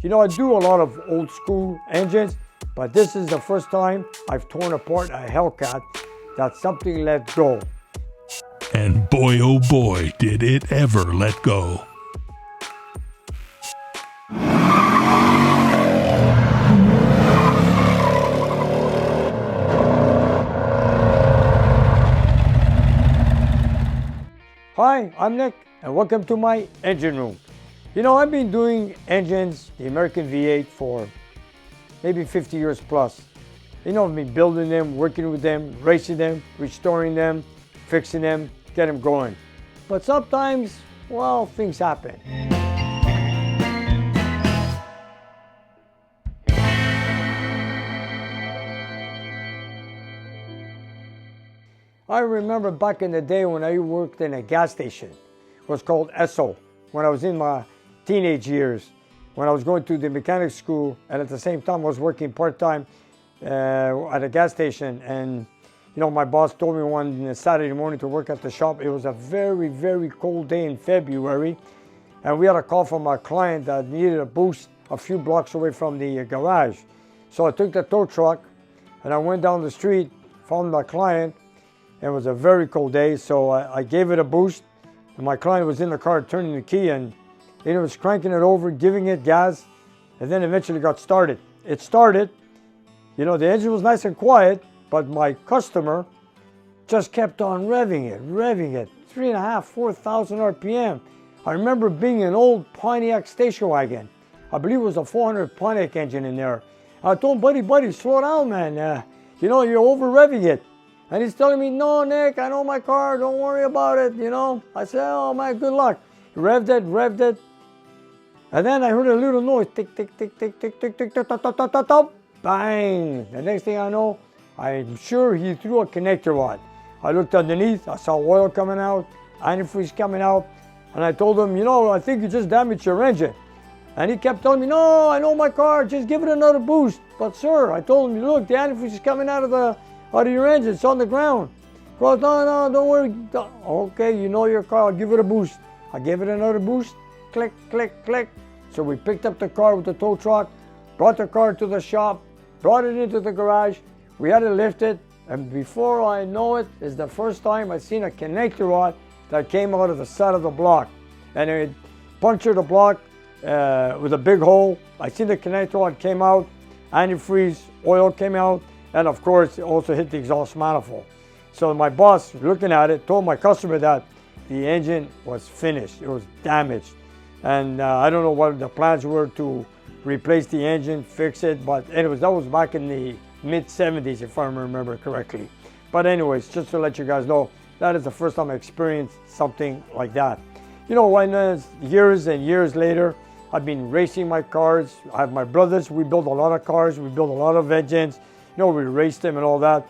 You know, I do a lot of old school engines, but this is the first time I've torn apart a Hellcat that something let go. And boy, oh boy, did it ever let go. Hi, I'm Nick, and welcome to my engine room. You know, I've been doing engines, the American V8, for maybe 50 years plus. You know, I've been building them, working with them, racing them, restoring them, fixing them, get them going. But sometimes, well, things happen. I remember back in the day when I worked in a gas station. It was called Esso, when I was in my teenage years, when I was going to the mechanic school, and at the same time I was working part-time at a gas station. And you know, my boss told me one Saturday morning to work at the shop. It was a very, very cold day in February, and we had a call from a client that needed a boost a few blocks away from the garage. So I took the tow truck and I went down the street, found my client. It was a very cold day, so I gave it a boost, and my client was in the car turning the key, and it was cranking it over, giving it gas, and then eventually got started. It started, you know, the engine was nice and quiet, but my customer just kept on revving it, 3.5, 4,000 RPM. I remember being an old Pontiac station wagon. I believe it was a 400 Pontiac engine in there. I told him, buddy, slow down, man. You know, you're over revving it. And he's telling me, no, Nick, I know my car, don't worry about it, you know. I said, oh, man, good luck. Revved it. And then I heard a little noise, tick, tick, tick, tick, tick, tick, tick, tick, tick, tick, tick, tick, tick, bang. The next thing I know, I'm sure he threw a connector rod. I looked underneath, I saw oil coming out, antifreeze coming out, and I told him, you know, I think you just damaged your engine. And he kept telling me, no, I know my car, just give it another boost. But sir, I told him, look, the antifreeze is coming out of your engine, it's on the ground. He goes, no, don't worry. Okay, you know your car, I'll give it a boost. I gave it another boost, click, click, click. So we picked up the car with the tow truck, brought the car to the shop, brought it into the garage. We had to lift it, and before I know it, is the first time I seen a connector rod that came out of the side of the block. And it punctured the block with a big hole. I seen the connector rod came out, antifreeze, oil came out, and of course, it also hit the exhaust manifold. So my boss, looking at it, told my customer that the engine was finished. It was damaged. And I don't know what the plans were to replace the engine, fix it. But anyways, that was back in the mid-70s, if I remember correctly. But anyways, just to let you guys know, that is the first time I experienced something like that. You know, when years and years later, I've been racing my cars. I have my brothers. We build a lot of cars. We build a lot of engines. You know, we raced them and all that,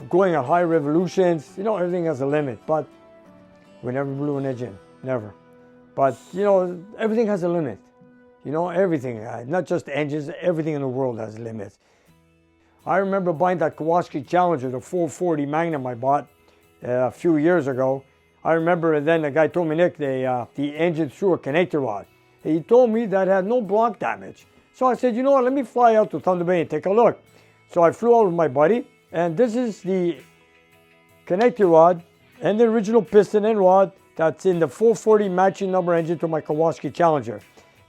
going at high revolutions. You know, everything has a limit, but we never blew an engine, never. But, you know, everything has a limit. You know, everything, not just engines, everything in the world has limits. I remember buying that Kawasaki Challenger, the 440 Magnum I bought a few years ago. I remember then the guy told me, Nick, the engine threw a connector rod. He told me that had no block damage. So I said, you know what, let me fly out to Thunder Bay and take a look. So I flew out with my buddy, and this is the connector rod and the original piston and rod that's in the 440 matching number engine to my Kawasaki Challenger.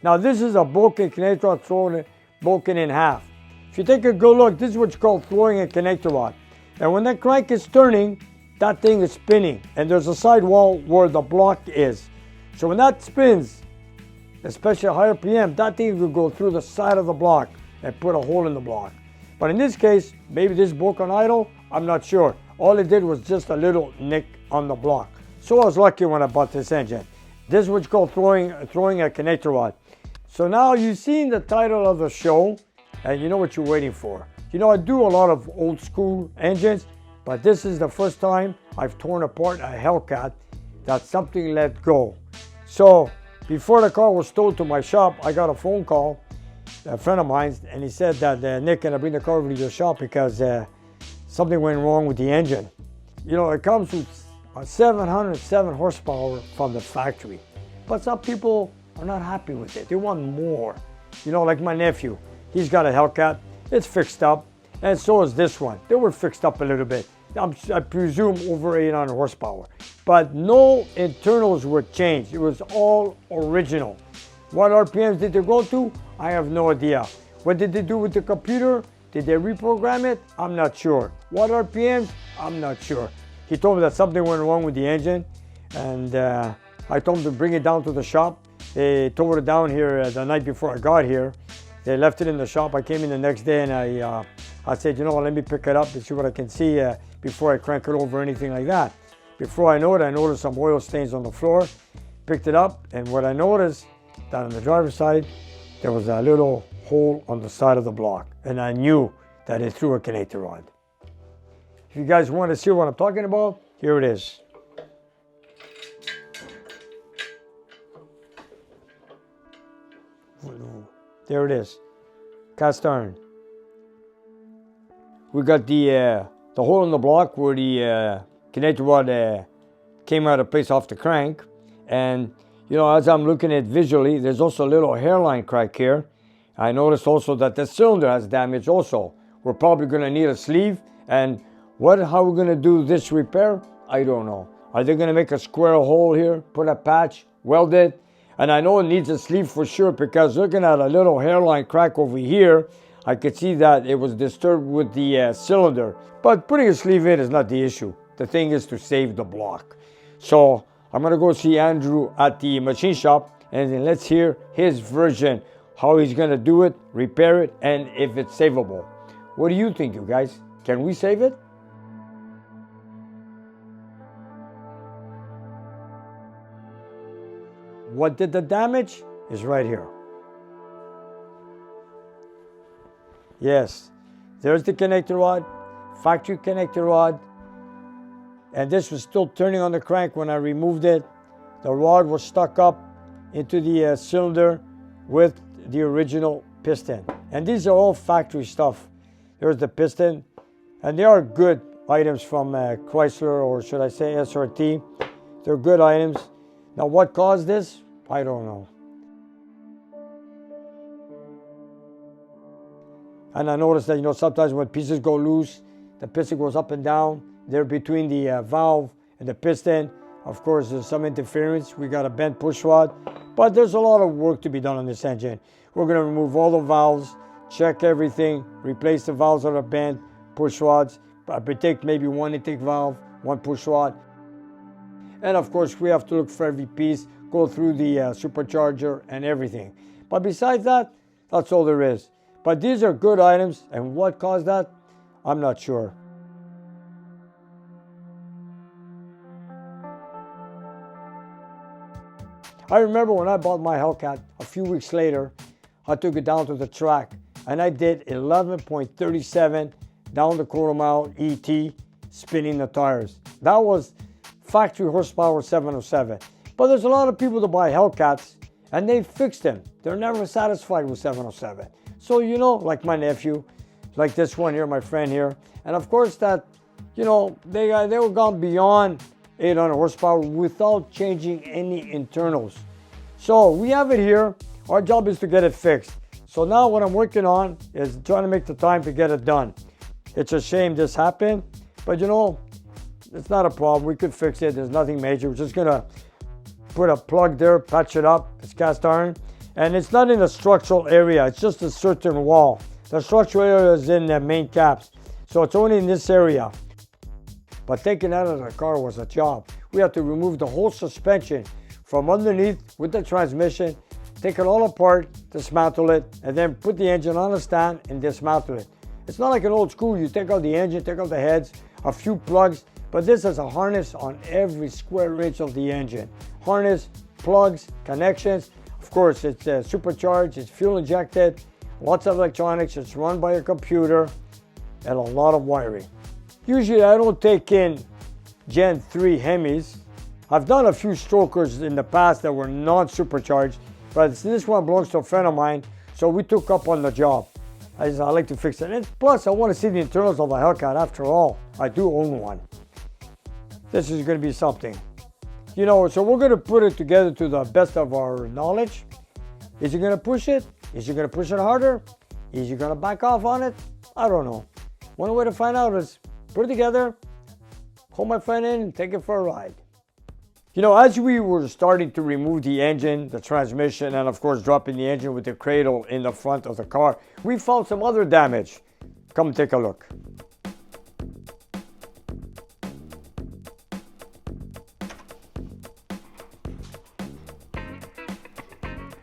Now this is a broken connector rod broken in half. If you take a good look, this is what's called throwing a connector rod. And when that crank is turning, that thing is spinning, and there's a sidewall where the block is. So when that spins, especially at higher RPM, that thing will go through the side of the block and put a hole in the block. But in this case, maybe this broke on idle, I'm not sure. All it did was just a little nick on the block. So I was lucky when I bought this engine. This is what's called throwing a connector rod. So now you've seen the title of the show, and you know what you're waiting for. You know, I do a lot of old school engines, but this is the first time I've torn apart a Hellcat that something let go. So before the car was towed to my shop, I got a phone call, a friend of mine, and he said that, Nick, can I bring the car over to your shop because something went wrong with the engine. You know, it comes with 707 horsepower from the factory, but some people are not happy with it. They want more. You know, like my nephew, he's got a Hellcat. It's fixed up, and so is this one. They were fixed up a little bit. I presume over 800 horsepower. But no internals were changed. It was all original. What RPMs did they go to? I have no idea. What did they do with the computer? Did they reprogram it? I'm not sure. What RPMs? I'm not sure. He told me that something went wrong with the engine, and I told him to bring it down to the shop. They tore it down here the night before I got here. They left it in the shop. I came in the next day and I said, you know what, let me pick it up and see what I can see before I crank it over or anything like that. Before I know it, I noticed some oil stains on the floor. Picked it up, and what I noticed, down on the driver's side, there was a little hole on the side of the block, and I knew that it threw a connector rod. If you guys want to see what I'm talking about, here it is. There it is, cast iron. We got the hole in the block where the connector rod came out of place off the crank, and you know, as I'm looking at visually, there's also a little hairline crack here. I noticed also that the cylinder has damage also. We're probably going to need a sleeve, and how we're going to do this repair, I don't know. Are they going to make a square hole here, put a patch, weld it? And I know it needs a sleeve for sure, because looking at a little hairline crack over here, I could see that it was disturbed with the cylinder. But putting a sleeve in is not the issue. The thing is to save the block. So I'm going to go see Andrew at the machine shop, and then let's hear his version, how he's going to do it, repair it, and if it's savable. What do you think, you guys? Can we save it? What did the damage is right here. Yes, there's the connector rod, factory connector rod, and this was still turning on the crank when I removed it. The rod was stuck up into the cylinder with the original piston. And these are all factory stuff. There's the piston, and they are good items from Chrysler, or should I say SRT. They're good items. Now what caused this? I don't know. And I noticed that, you know, sometimes when pieces go loose, the piston goes up and down. There between the valve and the piston, of course, there's some interference. We got a bent push rod, but there's a lot of work to be done on this engine. We're going to remove all the valves, check everything, replace the valves that are bent, push rods. I take maybe one intake valve, one push rod. And of course, we have to look for every piece, go through the supercharger and everything. But besides that, that's all there is. But these are good items, and what caused that, I'm not sure. I remember when I bought my Hellcat, a few weeks later, I took it down to the track, and I did 11.37 down the quarter mile ET, spinning the tires. That was factory horsepower 707. But there's a lot of people that buy Hellcats, and they fix them. They're never satisfied with 707. So, you know, like my nephew, like this one here, my friend here, and of course that, you know, they were gone beyond 800 horsepower without changing any internals. So we have it here. Our job is to get it fixed. So now what I'm working on is trying to make the time to get it done. It's a shame this happened, but you know, it's not a problem. We could fix it. There's nothing major. We're just gonna put a plug there, patch it up. It's cast iron. And it's not in a structural area. It's just a certain wall. The structural area is in the main caps. So it's only in this area. But taking that out of the car was a job. We had to remove the whole suspension from underneath with the transmission, take it all apart, dismantle it, and then put the engine on a stand and dismantle it. It's not like an old school. You take out the engine, take out the heads, a few plugs, but this has a harness on every square inch of the engine. Harness, plugs, connections. Of course, it's supercharged, it's fuel injected, lots of electronics, it's run by a computer, and a lot of wiring. Usually I don't take in Gen 3 Hemis. I've done a few strokers in the past that were non-supercharged, but this one belongs to a friend of mine, so we took up on the job. I like to fix it. And plus, I want to see the internals of the Hellcat. After all, I do own one. This is going to be something. You know, so we're going to put it together to the best of our knowledge. Is it going to push it? Is you gonna push it harder? Is you gonna back off on it? I don't know. One way to find out is put it together, hold my friend in, and take it for a ride. You know, as we were starting to remove the engine, the transmission, and of course dropping the engine with the cradle in the front of the car, we found some other damage. Come take a look.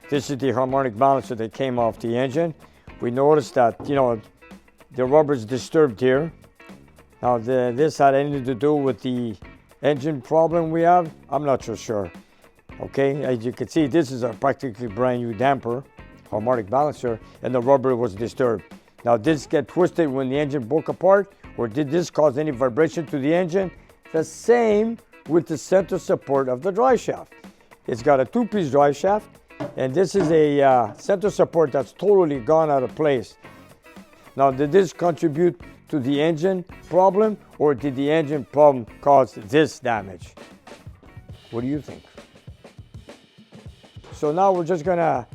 This is the harmonic balancer that came off the engine. We noticed that, you know, the rubber's disturbed here. Now, this had anything to do with the engine problem we have? I'm not so sure. Okay, as you can see, this is a practically brand new damper, harmonic balancer, and the rubber was disturbed. Now, did this get twisted when the engine broke apart, or did this cause any vibration to the engine? The same with the center support of the drive shaft. It's got a two-piece drive shaft, and this is a center support that's totally gone out of place. Now, did this contribute to the engine problem, or did the engine problem cause this damage? What do you think? So now we're just gonna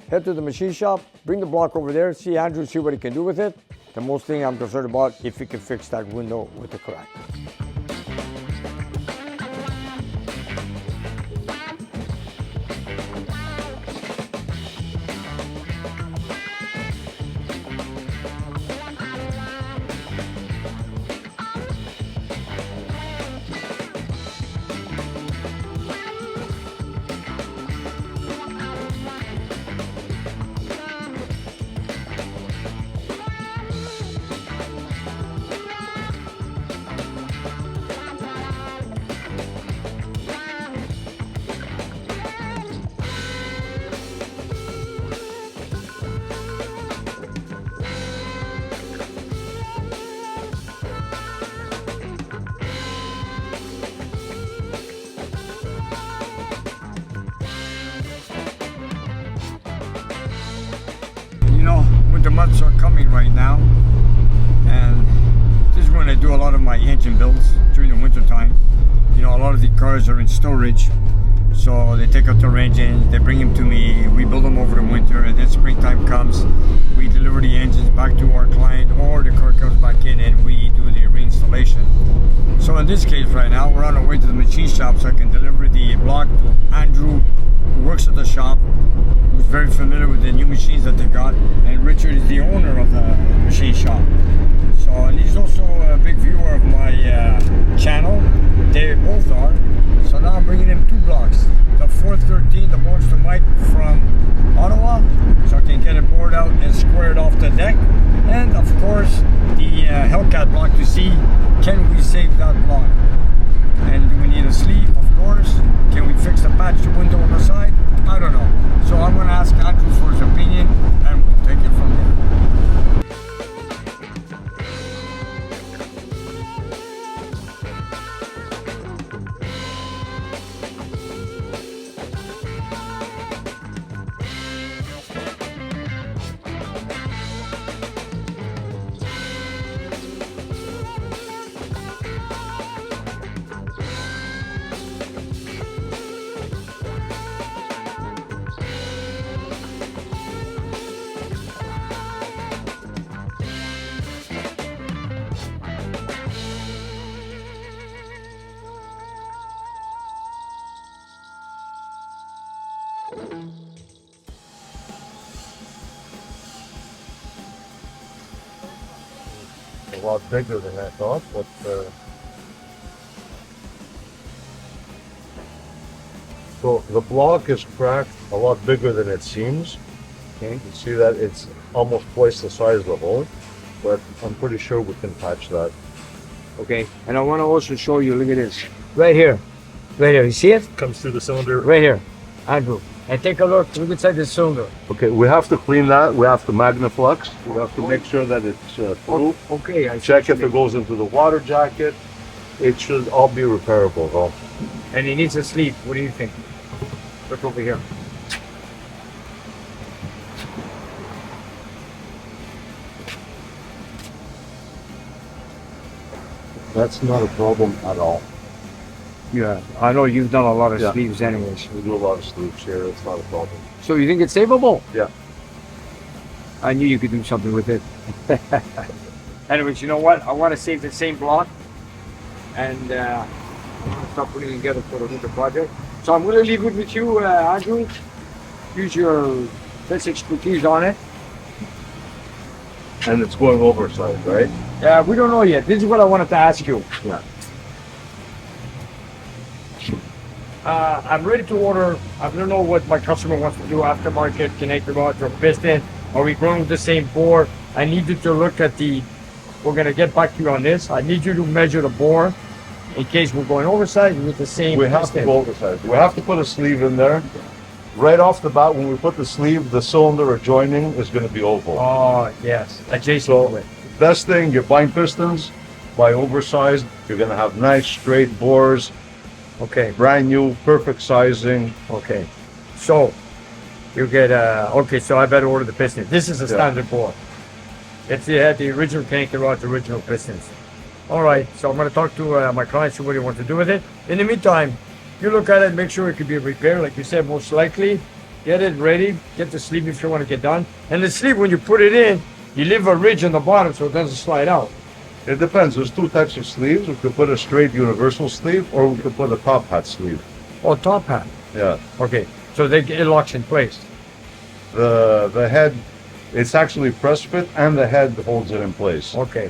head to the machine shop, bring the block over there, see Andrew, see what he can do with it. The most thing I'm concerned about, if he can fix that window with the crack. You know, winter months are coming right now, and this is when I do a lot of my engine builds during the winter time. You know, a lot of the cars are in storage, so they take out their engines, they bring them to me, we build them over the winter, and then springtime comes, we deliver the engines back to our client, or the car comes back in and we do the reinstallation. So in this case right now, we're on our way to the machine shop so I can deliver the block to Andrew, who works at the shop, who's very familiar with the new machines that they got, and Richard is the owner of the machine shop. So, and he's also a big viewer of my channel. They both are. So now I'm bringing him two blocks. The 413 that belongs to Mike from Ottawa, so I can get it bored out and squared off the deck. And of course, the Hellcat block to see, can we save that block? And do we need a sleeve? Of course. Can we fix the patch window on the side? I don't know. So I'm going to ask Andrew for his opinion, and we'll take it from there. A lot bigger than I thought, but so the block is cracked a lot bigger than it seems. Okay, you see that it's almost twice the size of the hole, but I'm pretty sure we can patch that. Okay, and I want to also show you, look at this. Right here. Right here, you see it? Comes through the cylinder. Right here, Andrew. And take a look inside the cylinder. Okay, we have to clean that. We have to magnaflux. We have to make sure that it's through. Okay, I Check if it goes into the water jacket. It should all be repairable though. And he needs a sleeve. What do you think? Look over here. That's not a problem at all. Yeah, I know you've done a lot of Yeah. sleeves anyways. We do a lot of sleeves here. It's not a problem. So you think it's savable? Yeah. I knew you could do something with it. Anyways, you know what? I want to save the same block, and I want to start putting it together for the winter project. So I'm going to leave it with you, Andrew. Use your best expertise on it. And it's going oversized, right? Yeah, we don't know yet. This is what I wanted to ask you. Yeah. I'm ready to order. I don't know what my customer wants to do, aftermarket, connector rods or piston. Are we going with the same bore? I need you to look at we're going to get back to you on this. I need you to measure the bore in case we're going oversized with the same We have piston. to go oversized. We have to put a sleeve in there. Right off the bat, when we put the sleeve, the cylinder adjoining is going to be oval. Oh, yes. Adjacent So, to it. best thing, you're buying pistons, buy oversized. You're going to have nice straight bores, Okay. brand new, perfect sizing. Okay. So, you get, okay, so I better order the piston. This is a standard bore. It had the original connector rods, original pistons. All right, so I'm going to talk to my client, see what he wants to do with it. In the meantime, you look at it, make sure it can be repaired, like you said, most likely. Get it ready, get the sleeve if you want to get done. And the sleeve, when you put it in, you leave a ridge on the bottom so it doesn't slide out. It depends. There's two types of sleeves. We could put a straight universal sleeve, or we could put a top hat sleeve. Oh, top hat. Yeah. Okay, so it locks in place. The head, it's actually press fit, and the head holds it in place. Okay.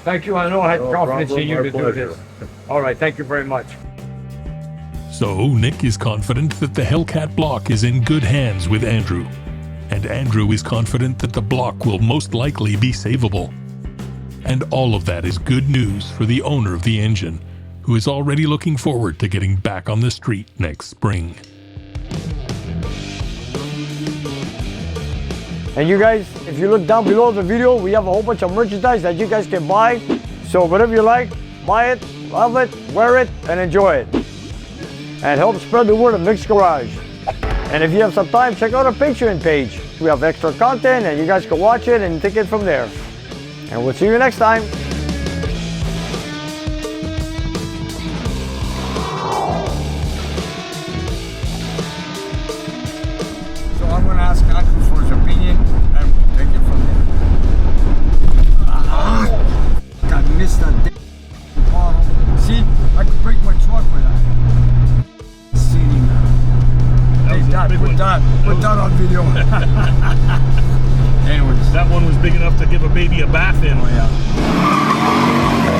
Thank you. I know I had No confidence in problem, you my to do pleasure. this. All right, thank you very much. So Nick is confident that the Hellcat block is in good hands with Andrew. And Andrew is confident that the block will most likely be savable. And all of that is good news for the owner of the engine, who is already looking forward to getting back on the street next spring. And you guys, if you look down below the video, we have a whole bunch of merchandise that you guys can buy. So whatever you like, buy it, love it, wear it, and enjoy it. And help spread the word of Nick's Garage. And if you have some time, check out our Patreon page. We have extra content and you guys can watch it and take it from there. And we'll see you next time. So I'm going to ask Andrew for his opinion and we'll take it from there. I missed that bottle. See, I could break my truck with that. Seating that. Hey, Dad, put that on video. Anyways. That one was big enough to give a baby a bath in. Oh, yeah.